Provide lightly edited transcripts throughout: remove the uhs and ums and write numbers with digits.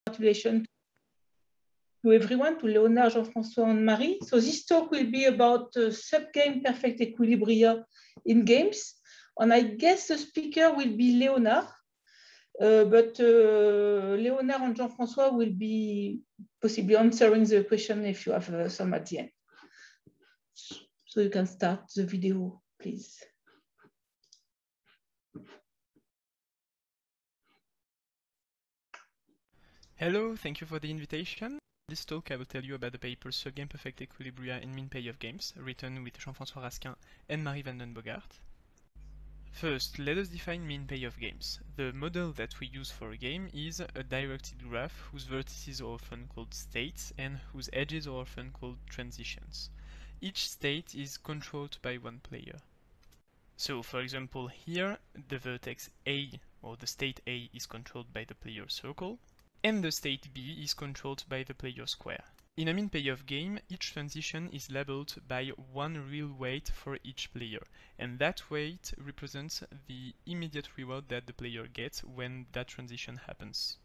congratulations to everyone, to Léonard, Jean-François, and Marie. So this talk will be about subgame perfect equilibria in games. And I guess the speaker will be Léonard, but Léonard and Jean-François will be possibly answering the question if you have some at the end. So you can start the video, please. Hello, thank you for the invitation. In this talk I will tell you about the paper Subgame Perfect Equilibria in Mean Payoff Games, written with Jean-François Raskin and Marie van den Bogart. First, let us define mean payoff games. The model that we use for a game is a directed graph whose vertices are often called states and whose edges are often called transitions. Each state is controlled by one player. So, for example, here the vertex A, or the state A, is controlled by the player circle, and the state B is controlled by the player square. In a mean payoff game, each transition is labeled by one real weight for each player, and that weight represents the immediate reward that the player gets when that transition happens.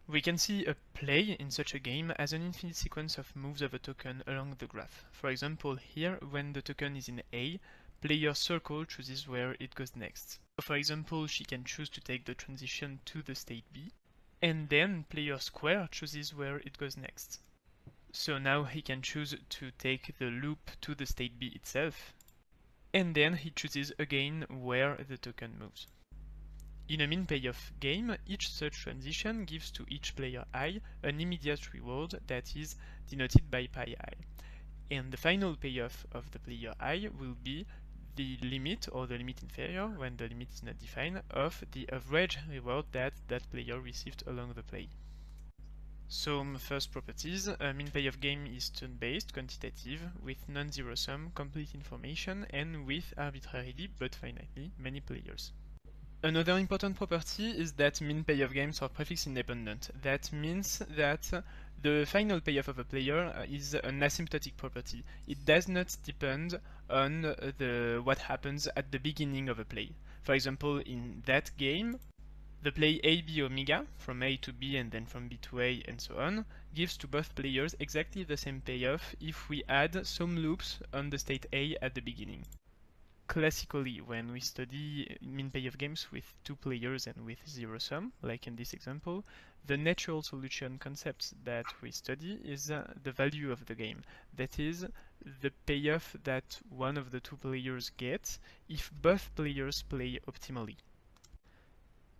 We can see a play in such a game as an infinite sequence of moves of a token along the graph. For example, here, when the token is in A, player circle chooses where it goes next. So for example, she can choose to take the transition to the state B, and then player square chooses where it goes next. So now he can choose to take the loop to the state B itself, and then he chooses again where the token moves. In a mean payoff game, each such transition gives to each player I an immediate reward that is denoted by pi I. And the final payoff of the player I will be the limit, or the limit inferior, when the limit is not defined, of the average reward that that player received along the play. Some first properties. A mean payoff game is turn-based, quantitative, with non-zero sum, complete information, and with arbitrarily but finitely many players. Another important property is that mean payoff games are prefix independent. That means that the final payoff of a player is an asymptotic property. It does not depend on what happens at the beginning of a play. For example, in that game, the play AB omega, from A to B and then from B to A and so on, gives to both players exactly the same payoff if we add some loops on the state A at the beginning. Classically, when we study mean payoff games with two players and with zero sum, like in this example, the natural solution concept that we study is the value of the game. That is, the payoff that one of the two players gets if both players play optimally.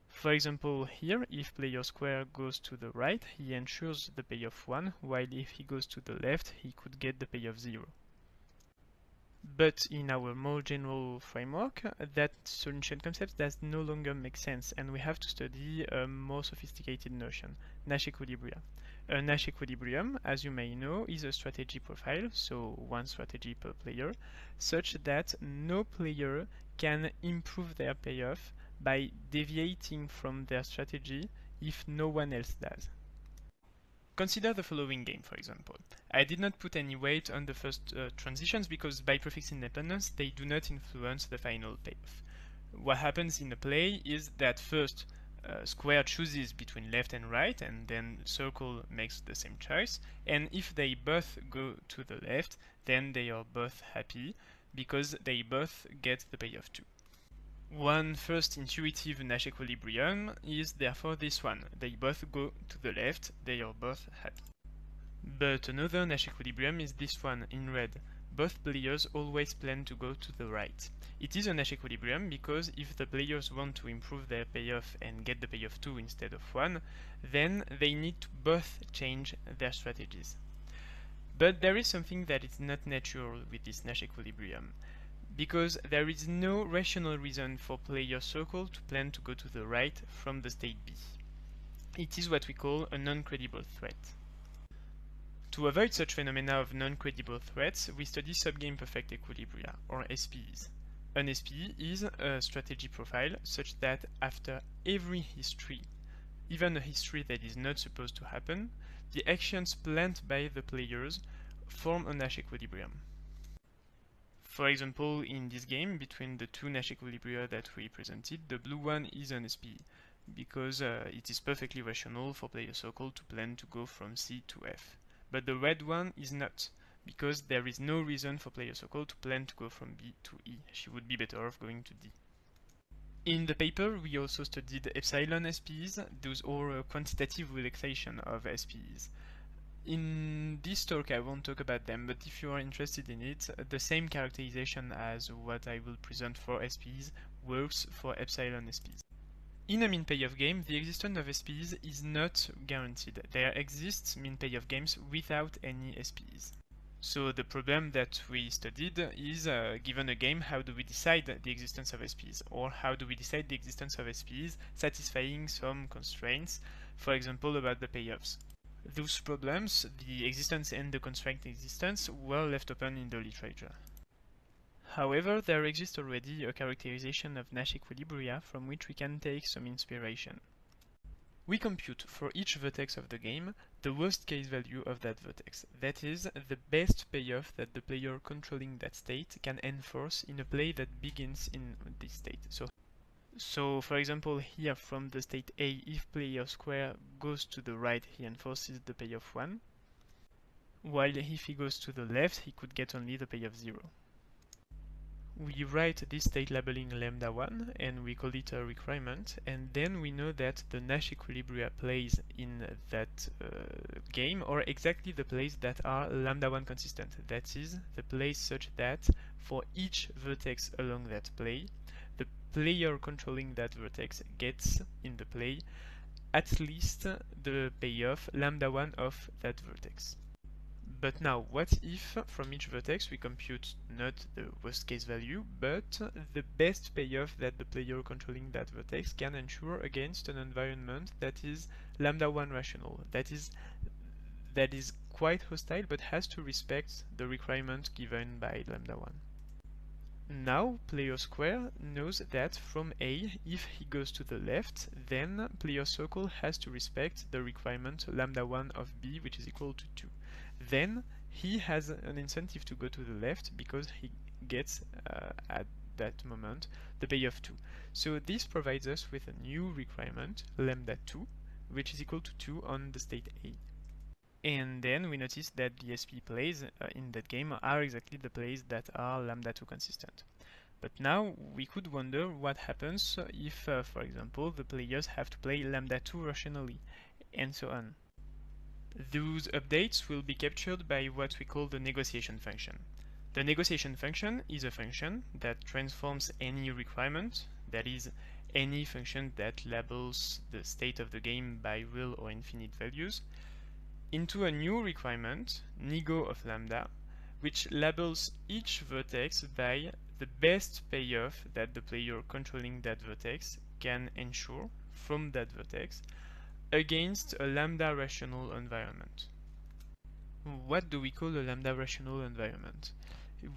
For example, here, if player square goes to the right, he ensures the payoff 1, while if he goes to the left, he could get the payoff 0. But in our more general framework, that solution concept does no longer make sense, and we have to study a more sophisticated notion, Nash equilibria. A Nash equilibrium, as you may know, is a strategy profile, so one strategy per player, such that no player can improve their payoff by deviating from their strategy if no one else does. Consider the following game, for example. I did not put any weight on the first transitions because by prefix independence they do not influence the final payoff. What happens in a play is that first square chooses between left and right, and then circle makes the same choice, and if they both go to the left, then they are both happy because they both get the payoff 2. One first intuitive Nash equilibrium is therefore this one. They both go to the left, they are both happy. But another Nash equilibrium is this one in red. Both players always plan to go to the right. It is a Nash equilibrium because if the players want to improve their payoff and get the payoff 2 instead of 1, then they need to both change their strategies. But there is something that is not natural with this Nash equilibrium, because there is no rational reason for player circle to plan to go to the right from the state B. It is what we call a non-credible threat. To avoid such phenomena of non-credible threats, we study subgame perfect equilibria, or SPEs. An SPE is a strategy profile such that after every history, even a history that is not supposed to happen, the actions planned by the players form a Nash equilibrium. For example, in this game, between the two Nash equilibria that we presented, the blue one is an SPE. because it is perfectly rational for player circle to plan to go from C to F. But the red one is not, because there is no reason for player circle to plan to go from B to E. She would be better off going to D. In the paper, we also studied epsilon SPs. Those are a quantitative relaxation of SPs. In this talk, I won't talk about them, but if you are interested in it, the same characterization as what I will present for SPs works for epsilon SPs. In a min payoff game, the existence of SPs is not guaranteed. There exists min payoff games without any SPs. So the problem that we studied is, given a game, how do we decide the existence of SPs? Or how do we decide the existence of SPs satisfying some constraints, for example about the payoffs? Those problems, the existence and the constraint existence, were left open in the literature. However, there exists already a characterization of Nash equilibria from which we can take some inspiration. We compute for each vertex of the game the worst case value of that vertex, that is, the best payoff that the player controlling that state can enforce in a play that begins in this state. So for example, here from the state A, if player square goes to the right, he enforces the payoff 1, while if he goes to the left, he could get only the payoff 0. We write this state labeling lambda 1 and we call it a requirement, and then we know that the Nash equilibria plays in that game are exactly the plays that are lambda 1 consistent. That is, the plays such that for each vertex along that play, the player controlling that vertex gets in the play at least the payoff lambda 1 of that vertex. But now, what if from each vertex we compute not the worst case value, but the best payoff that the player controlling that vertex can ensure against an environment that is lambda 1 rational, that is quite hostile but has to respect the requirement given by lambda 1. Now, player square knows that from A, if he goes to the left, then player circle has to respect the requirement lambda 1 of B, which is equal to 2. Then he has an incentive to go to the left because he gets at that moment the payoff 2. So this provides us with a new requirement, lambda 2, which is equal to 2 on the state A. And then we notice that the SP plays in that game are exactly the plays that are lambda 2 consistent. But now we could wonder what happens if, for example, the players have to play lambda 2 rationally, and so on. Those updates will be captured by what we call the negotiation function. The negotiation function is a function that transforms any requirement, that is, any function that labels the state of the game by real or infinite values, into a new requirement, nego of lambda, which labels each vertex by the best payoff that the player controlling that vertex can ensure from that vertex against a lambda rational environment. What do we call a lambda rational environment?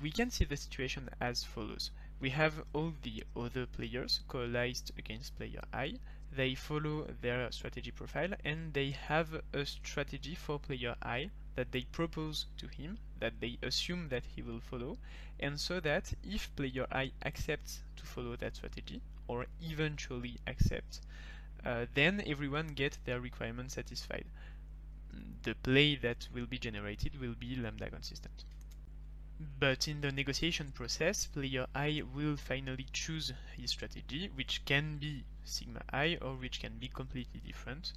We can see the situation as follows. We have all the other players coalesced against player I. They follow their strategy profile and they have a strategy for player I that they propose to him, that they assume that he will follow, and so that if player I accepts to follow that strategy, or eventually accepts, then everyone gets their requirement satisfied. The play that will be generated will be lambda consistent. But in the negotiation process, player I will finally choose his strategy, which can be sigma I or which can be completely different.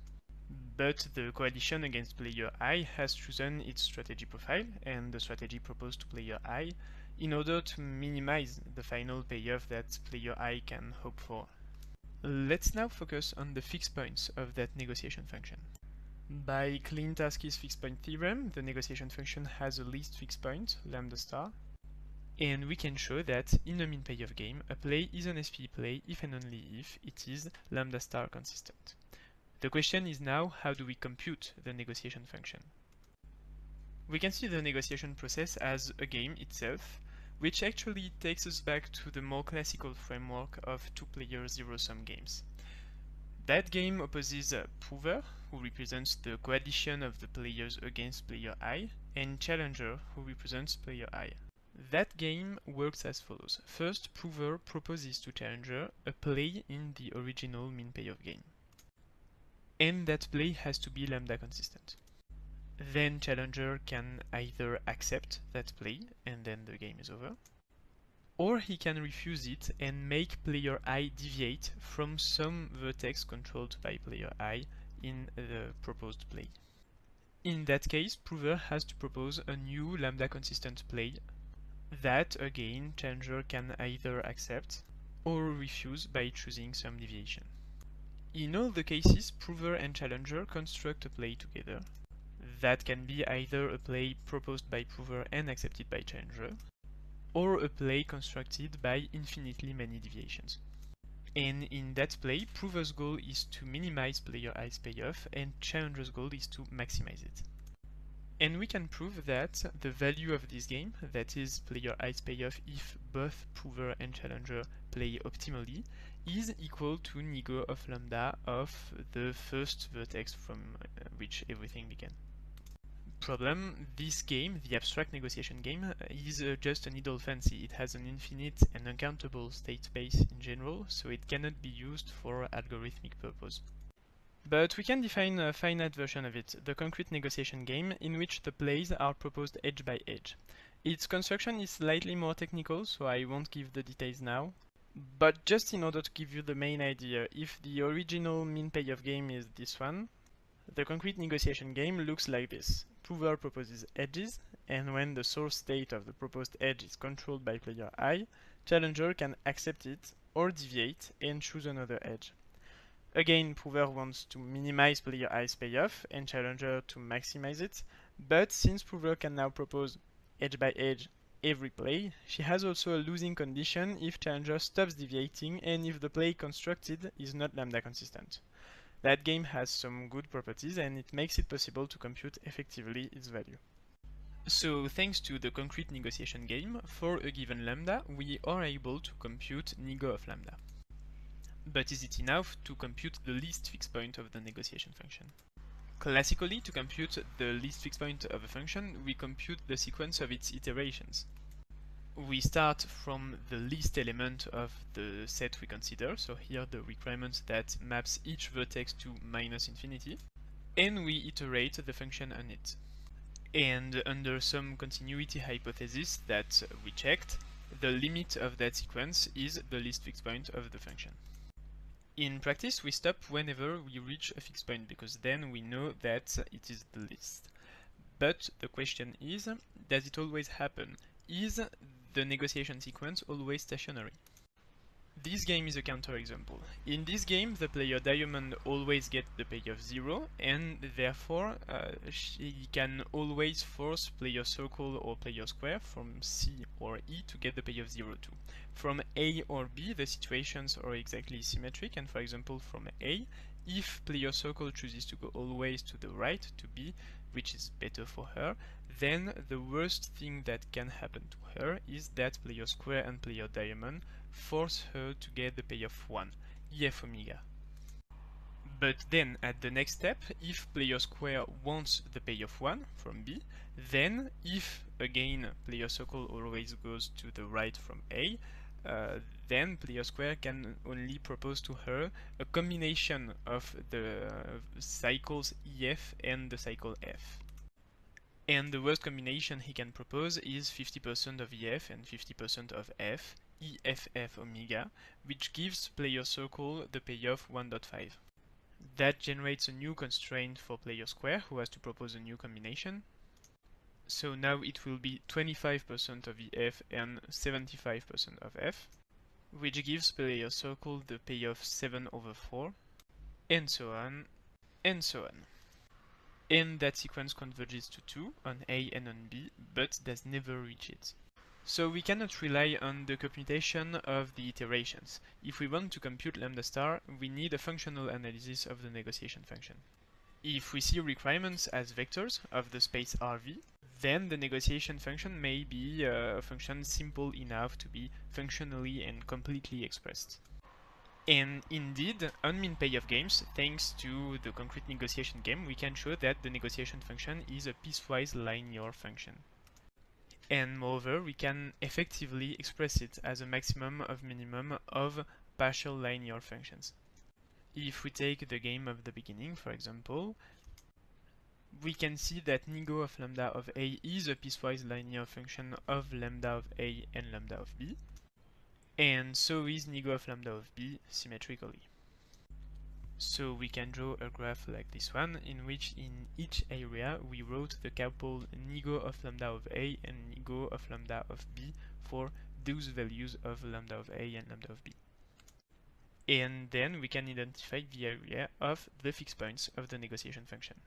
But the coalition against player I has chosen its strategy profile and the strategy proposed to player I in order to minimize the final payoff that player I can hope for. Let's now focus on the fixed points of that negotiation function. By Klein-Tarski's fixed point theorem, the negotiation function has a least fixed point, lambda star, and we can show that in a min payoff game, a play is an SP play if and only if it is lambda star consistent. The question is now, how do we compute the negotiation function? We can see the negotiation process as a game itself, which actually takes us back to the more classical framework of two-player zero-sum games. That game opposes a prover, who represents the coalition of the players against player I, and challenger, who represents player I. That game works as follows. First, prover proposes to challenger a play in the original min payoff game. and that play has to be lambda consistent. Then challenger can either accept that play and then the game is over, or he can refuse it and make player I deviate from some vertex controlled by player I in the proposed play. In that case, prover has to propose a new lambda consistent play that, again, challenger can either accept or refuse by choosing some deviation. In all the cases, prover and challenger construct a play together. That can be either a play proposed by prover and accepted by challenger, or a play constructed by infinitely many deviations. And in that play, prover's goal is to minimize player I's payoff, and challenger's goal is to maximize it. And we can prove that the value of this game, that is player I's payoff if both prover and challenger play optimally, is equal to nego of lambda of the first vertex from which everything began. Problem, this game, the abstract negotiation game, is just an idle fancy. It has an infinite and uncountable state space in general, so it cannot be used for algorithmic purpose. But we can define a finite version of it, the concrete negotiation game, in which the plays are proposed edge by edge. Its construction is slightly more technical, so I won't give the details now. But just in order to give you the main idea, if the original min payoff game is this one, the concrete negotiation game looks like this. Prover proposes edges, and when the source state of the proposed edge is controlled by player I, challenger can accept it or deviate and choose another edge. Again, prover wants to minimize player I's payoff and challenger to maximize it, but since prover can now propose edge by edge every play, she has also a losing condition if challenger stops deviating and if the play constructed is not lambda consistent. That game has some good properties and it makes it possible to compute effectively its value. So thanks to the concrete negotiation game, for a given lambda, we are able to compute nego of lambda. But is it enough to compute the least fixed point of the negotiation function? Classically, to compute the least fixed point of a function, we compute the sequence of its iterations. We start from the least element of the set we consider, so here the requirement that maps each vertex to minus infinity, and we iterate the function on it. And under some continuity hypothesis that we checked, the limit of that sequence is the least fixed point of the function. In practice, we stop whenever we reach a fixed point, because then we know that it is the least. But the question is, does it always happen? Is the negotiation sequence always stationary? This game is a counterexample. In this game, the player diamond always gets the payoff 0, and therefore she can always force player circle or player square from C or E to get the payoff 0 too. From A or B, the situations are exactly symmetric, and for example from A, if player circle chooses to go always to the right, to B, which is better for her, then the worst thing that can happen to her is that player square and player diamond force her to get the payoff 1, EF omega. But then at the next step, if player square wants the payoff 1 from B, then if again player circle always goes to the right from A, then player square can only propose to her a combination of the cycles EF and the cycle F. And the worst combination he can propose is 50% of EF and 50% of F, EFF omega, which gives player circle the payoff 1.5. That generates a new constraint for player square, who has to propose a new combination. So now it will be 25% of EF and 75% of F, which gives player circle the payoff 7/4, and so on, and so on. And that sequence converges to 2 on A and on B, but does never reach it. So we cannot rely on the computation of the iterations. If we want to compute lambda star, we need a functional analysis of the negotiation function. If we see requirements as vectors of the space Rv, then the negotiation function may be a function simple enough to be functionally and completely expressed. And indeed, on min payoff games, thanks to the concrete negotiation game, we can show that the negotiation function is a piecewise linear function. And moreover, we can effectively express it as a maximum of minimum of partial linear functions. if we take the game of the beginning, for example, we can see that nego of lambda of A is a piecewise linear function of lambda of A and lambda of B, and so is nego of lambda of B symmetrically. So we can draw a graph like this one, in which in each area we wrote the couple nego of lambda of A and nego of lambda of B for those values of lambda of A and lambda of B. And then we can identify the area of the fixed points of the negotiation function.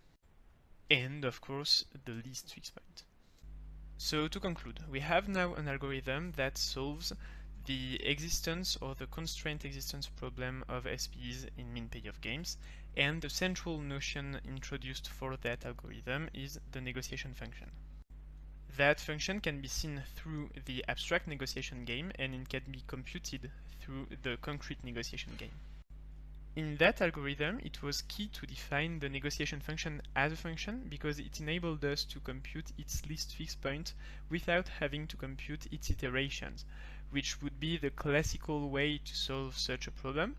And of course, the least fixed point. So to conclude, we have now an algorithm that solves the existence or the constraint existence problem of SPs in min payoff games, and the central notion introduced for that algorithm is the negotiation function. That function can be seen through the abstract negotiation game, and it can be computed through the concrete negotiation game. In that algorithm, it was key to define the negotiation function as a function because it enabled us to compute its least fixed point without having to compute its iterations, which would be the classical way to solve such a problem,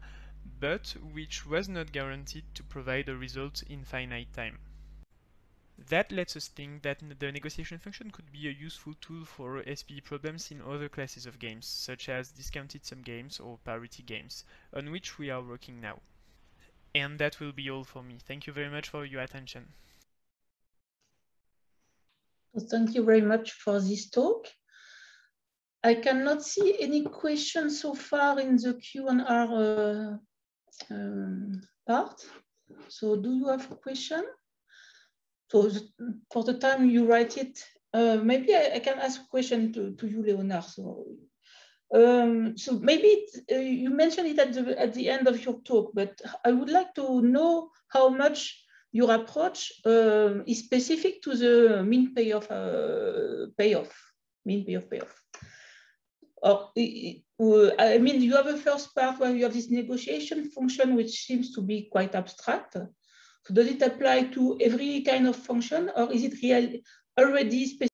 but which was not guaranteed to provide a result in finite time. That lets us think that the negotiation function could be a useful tool for SPE problems in other classes of games, such as discounted sum games or parity games, on which we are working now. And that will be all for me. Thank you very much for your attention. Thank you very much for this talk. I cannot see any questions so far in the Q&R part. So do you have a question? So for the time you write it, maybe I can ask a question to you, Leonard. So maybe you mentioned it at the end of your talk, but I would like to know how much your approach is specific to the mean payoff payoff. Or, I mean, you have a first part where you have this negotiation function, which seems to be quite abstract. So does it apply to every kind of function, or is it already specific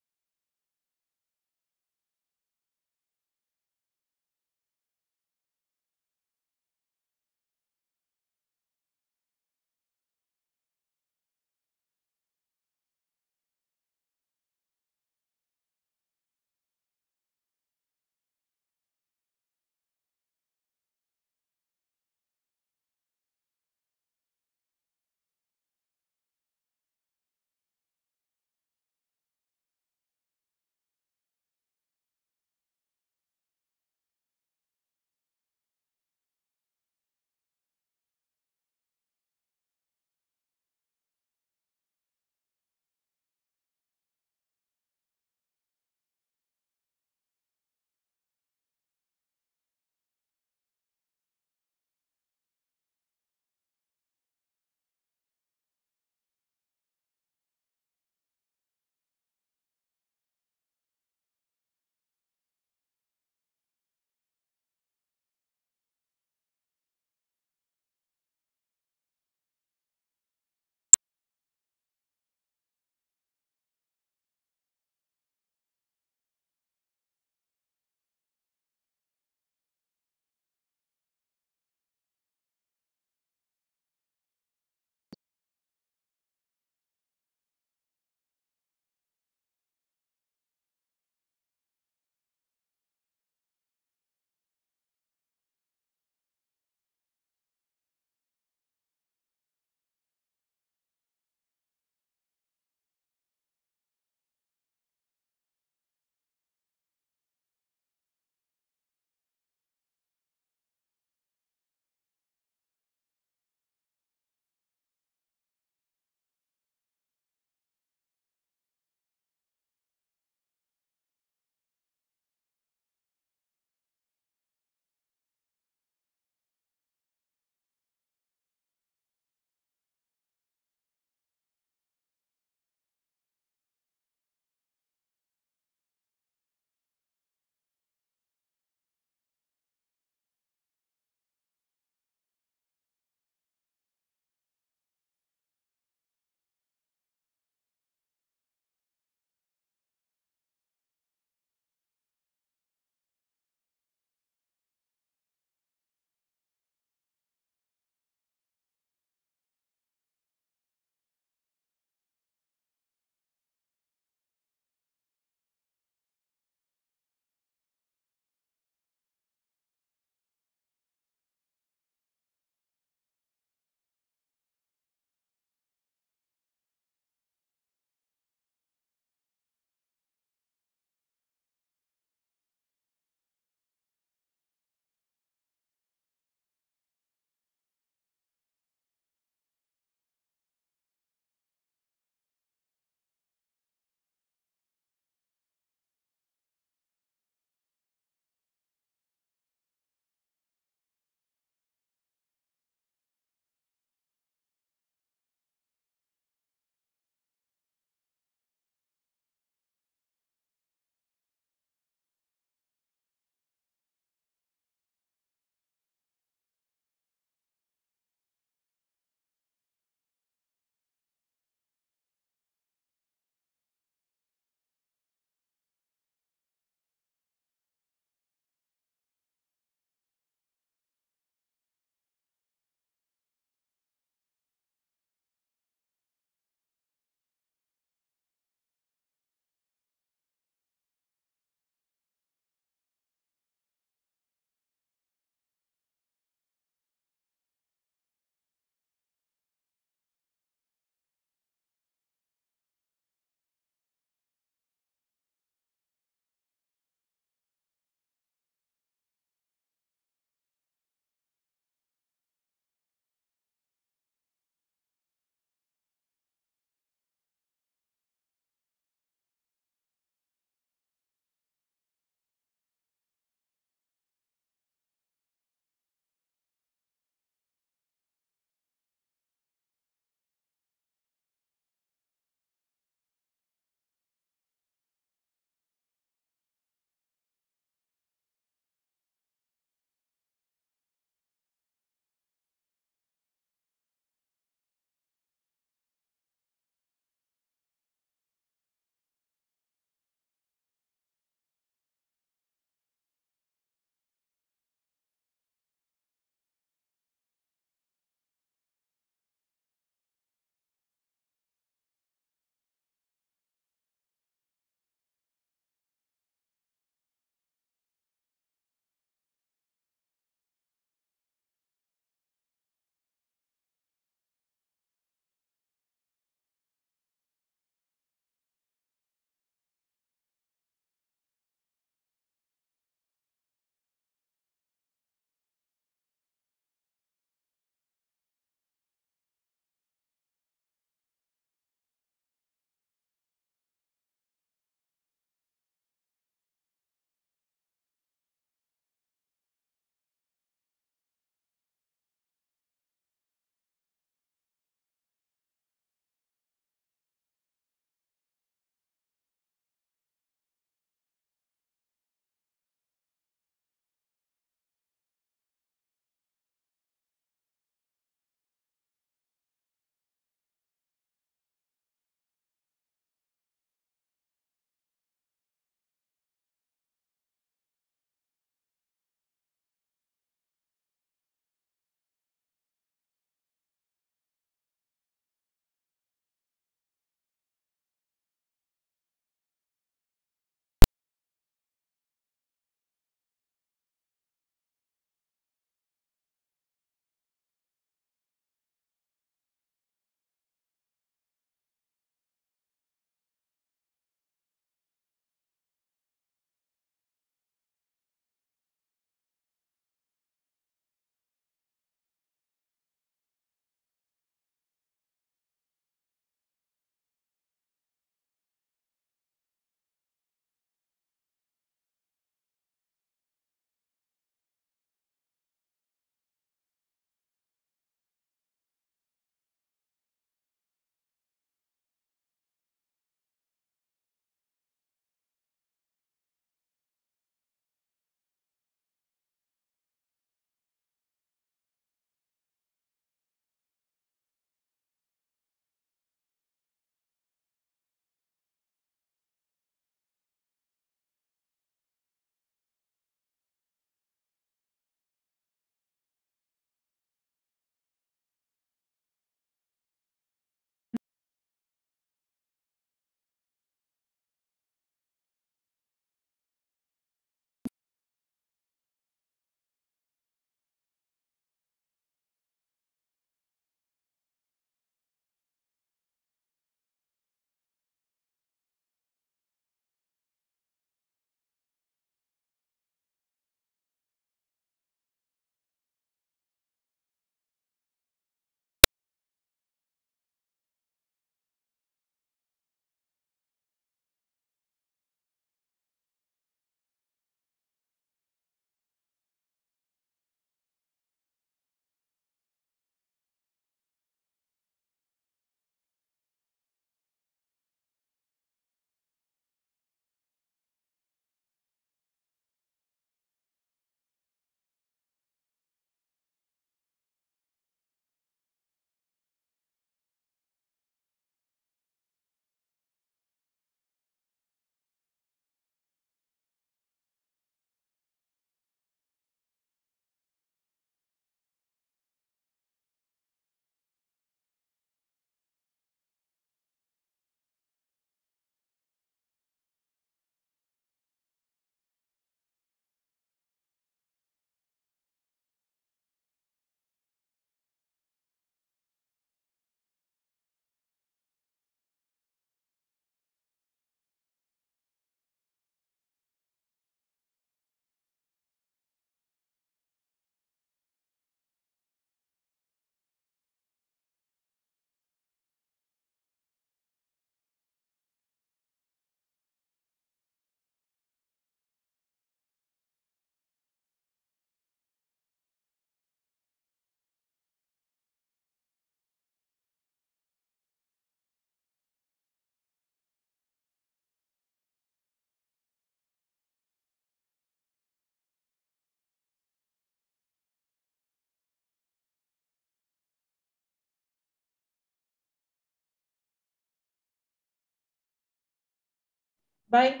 Bye.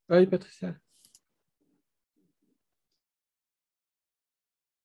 Bye, Patricia.